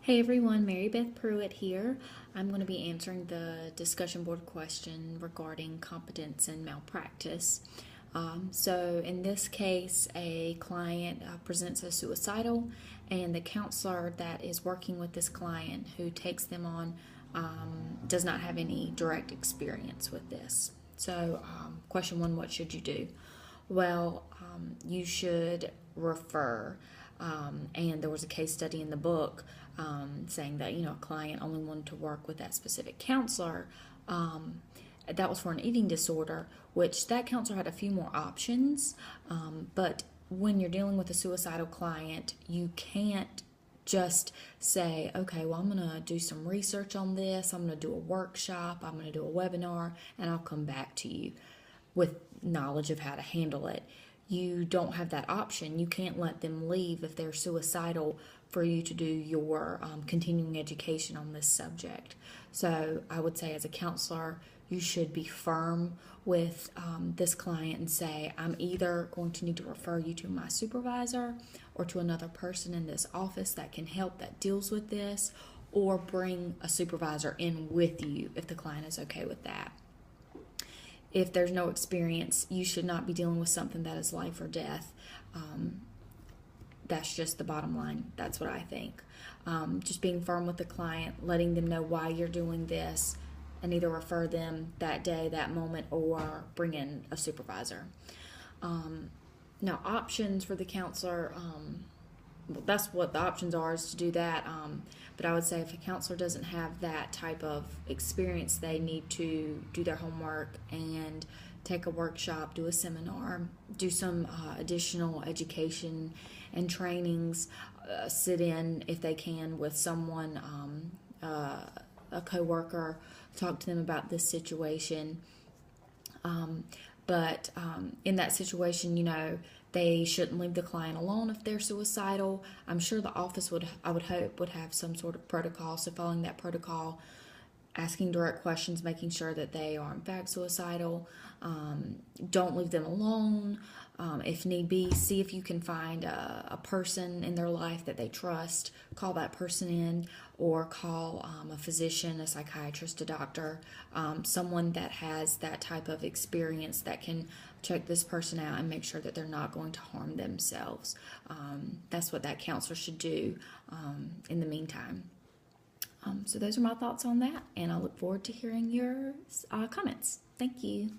Hey everyone, Mary Beth Pruitt here. I'm going to be answering the discussion board question regarding competence and malpractice. So in this case, a client presents as suicidal, and the counselor that is working with this client who takes them on does not have any direct experience with this. So, question one, what should you do? Well, you should refer. And there was a case study in the book saying that a client only wanted to work with that specific counselor. That was for an eating disorder, which that counselor had a few more options. But when you're dealing with a suicidal client, you can't just say, okay, well, I'm going to do some research on this. I'm going to do a workshop. I'm going to do a webinar, and I'll come back to you with knowledge of how to handle it. You don't have that option. You can't let them leave if they're suicidal for you to do your continuing education on this subject. So I would say as a counselor, you should be firm with this client and say, I'm either going to need to refer you to my supervisor or to another person in this office that can help, that deals with this, or bring a supervisor in with you if the client is okay with that. If there's no experience, you should not be dealing with something that is life or death. That's just the bottom line. That's what I think. Just being firm with the client, letting them know why you're doing this, and either refer them that day, that moment, or bring in a supervisor. Now, options for the counselor, that's what the options are, is to do that. But I would say if a counselor doesn't have that type of experience, they need to do their homework and take a workshop, do a seminar, do some additional education and trainings, sit in if they can with someone, a coworker, talk to them about this situation. But in that situation, they shouldn't leave the client alone if they're suicidal. I'm sure the office I would hope, would have some sort of protocol. So following that protocol, asking direct questions, making sure that they are in fact suicidal. Don't leave them alone. If need be, see if you can find a person in their life that they trust. Call that person in, or call a physician, a psychiatrist, a doctor, someone that has that type of experience that can check this person out and make sure that they're not going to harm themselves. That's what that counselor should do in the meantime. So those are my thoughts on that, and I look forward to hearing your comments. Thank you.